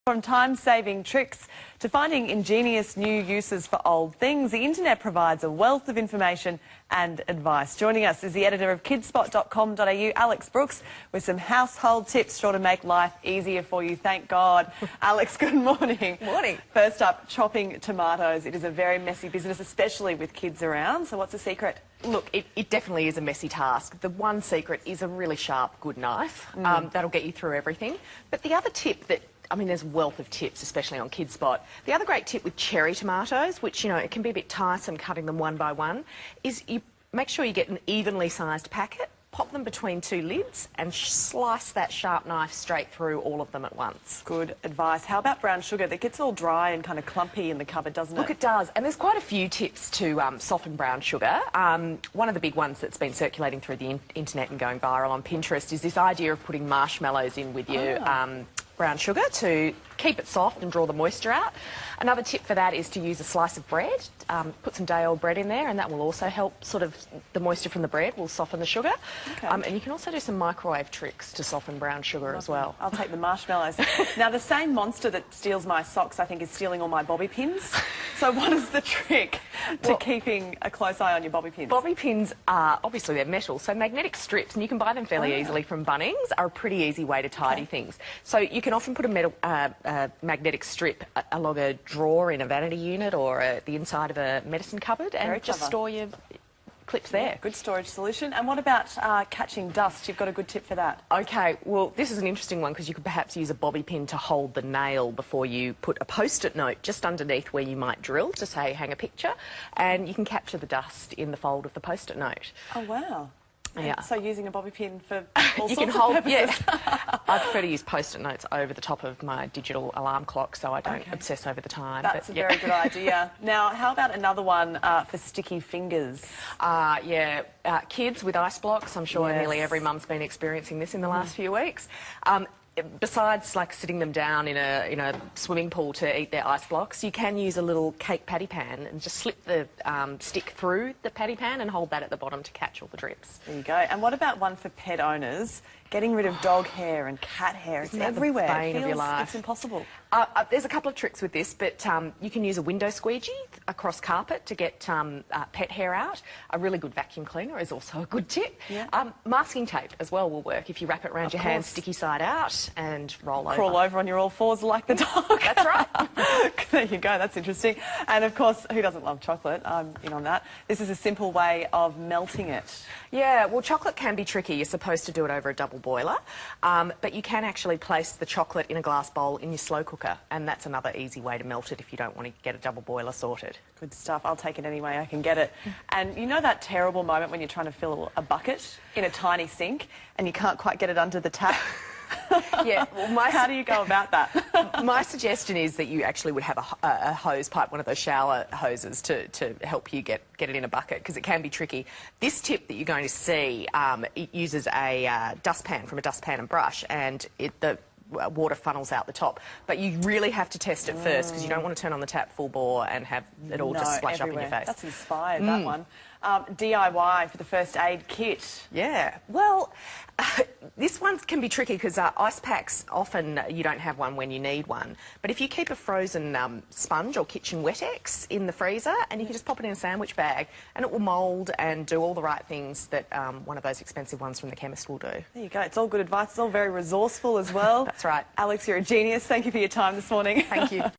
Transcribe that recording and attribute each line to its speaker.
Speaker 1: From time-saving tricks to finding ingenious new uses for old things, the internet provides a wealth of information and advice. Joining us is the editor of KidSpot.com.au, Alex Brooks, with some household tips sure to make life easier for you. Thank God. Alex, good morning.
Speaker 2: Morning.
Speaker 1: First up, chopping tomatoes. It is a very messy business, especially with kids around. So what's the secret?
Speaker 2: Look, it definitely is a messy task. The one secret is a really sharp, good knife. That'll get you through everything. But the other tip that there's a wealth of tips, especially on KidSpot. The other great tip with cherry tomatoes, which, it can be a bit tiresome cutting them one by one, is you make sure you get an evenly sized packet, pop them between two lids and slice that sharp knife straight through all of them at once.
Speaker 1: Good advice. How about brown sugar? That gets all dry and kind of clumpy in the cupboard, doesn't it?
Speaker 2: Look, it does. And there's quite a few tips to soften brown sugar. One of the big ones that's been circulating through the internet and going viral on Pinterest is this idea of putting marshmallows in with your brown sugar to keep it soft and draw the moisture out. Another tip for that is to use a slice of bread. Put some day-old bread in there and that will also help the moisture from the bread will soften the sugar.
Speaker 1: Okay.
Speaker 2: And you can also do some microwave tricks to soften brown sugar as well.
Speaker 1: I'll take the marshmallows. Now, the same monster that steals my socks, I think, is stealing all my bobby pins. So what is the trick to keeping a close eye on your bobby pins?
Speaker 2: Bobby pins are, obviously they're metal, so magnetic strips, and you can buy them fairly easily from Bunnings, are a pretty easy way to tidy things. So you can often put a magnetic strip along a drawer in a vanity unit or the inside of a medicine cupboard and just store your clips there.
Speaker 1: Yeah, good storage solution. And what about catching dust? You've got a good tip for that.
Speaker 2: Okay, well, this is an interesting one because you could perhaps use a bobby pin to hold the nail before you put a post-it note just underneath where you might drill to, say, hang a picture, and you can capture the dust in the fold of the post-it note.
Speaker 1: Oh, wow.
Speaker 2: Yeah.
Speaker 1: So using a bobby pin for all
Speaker 2: you
Speaker 1: sorts
Speaker 2: can hold,
Speaker 1: of purposes.
Speaker 2: Yeah. I prefer to use post-it notes over the top of my digital alarm clock so I don't obsess over the time.
Speaker 1: That's a very good idea. Now, how about another one for sticky fingers?
Speaker 2: Kids with ice blocks. I'm sure nearly every mum's been experiencing this in the last few weeks. Besides, like, sitting them down in a swimming pool to eat their ice blocks, you can use a little cake patty pan and just slip the stick through the patty pan and hold that at the bottom to catch all the drips.
Speaker 1: There you go. And what about one for pet owners? Getting rid of dog hair and cat hair. It's everywhere.
Speaker 2: The bane of your life.
Speaker 1: It's impossible.
Speaker 2: There's a couple of tricks with this, but you can use a window squeegee across carpet to get pet hair out. A really good vacuum cleaner is also a good tip.
Speaker 1: Yeah.
Speaker 2: Masking tape as well will work if you wrap it around your hands, sticky side out, and roll over.
Speaker 1: Crawl over on your all fours like the dog.
Speaker 2: That's right.
Speaker 1: There you go. That's interesting. And, of course, who doesn't love chocolate? I'm in on that. This is a simple way of melting it.
Speaker 2: Yeah, well, chocolate can be tricky. You're supposed to do it over a double boiler, but you can actually place the chocolate in a glass bowl in your slow cooker, and that's another easy way to melt it if you don't want to get a double boiler sorted.
Speaker 1: Good stuff. I'll take it any way I can get it. And you know that terrible moment when you're trying to fill a bucket in a tiny sink and you can't quite get it under the tap?
Speaker 2: Yeah. Well,
Speaker 1: how do you go about that?
Speaker 2: My suggestion is that you actually would have a hose pipe, one of those shower hoses, to help you get it in a bucket, because it can be tricky. This tip that you're going to see, it uses a dustpan from a dustpan and brush, and the water funnels out the top. But you really have to test it first, because you don't want to turn on the tap full bore and have it all just splash up in your face.
Speaker 1: That's inspired, that one. DIY for the first aid kit.
Speaker 2: Yeah. Well, this one can be tricky because ice packs, often you don't have one when you need one. But if you keep a frozen sponge or kitchen Wet-X in the freezer, and you can just pop it in a sandwich bag, and it will mould and do all the right things that one of those expensive ones from the chemist will do.
Speaker 1: There you go. It's all good advice. It's all very resourceful as well.
Speaker 2: That's right.
Speaker 1: Alex, you're a genius. Thank you for your time this morning.
Speaker 2: Thank you.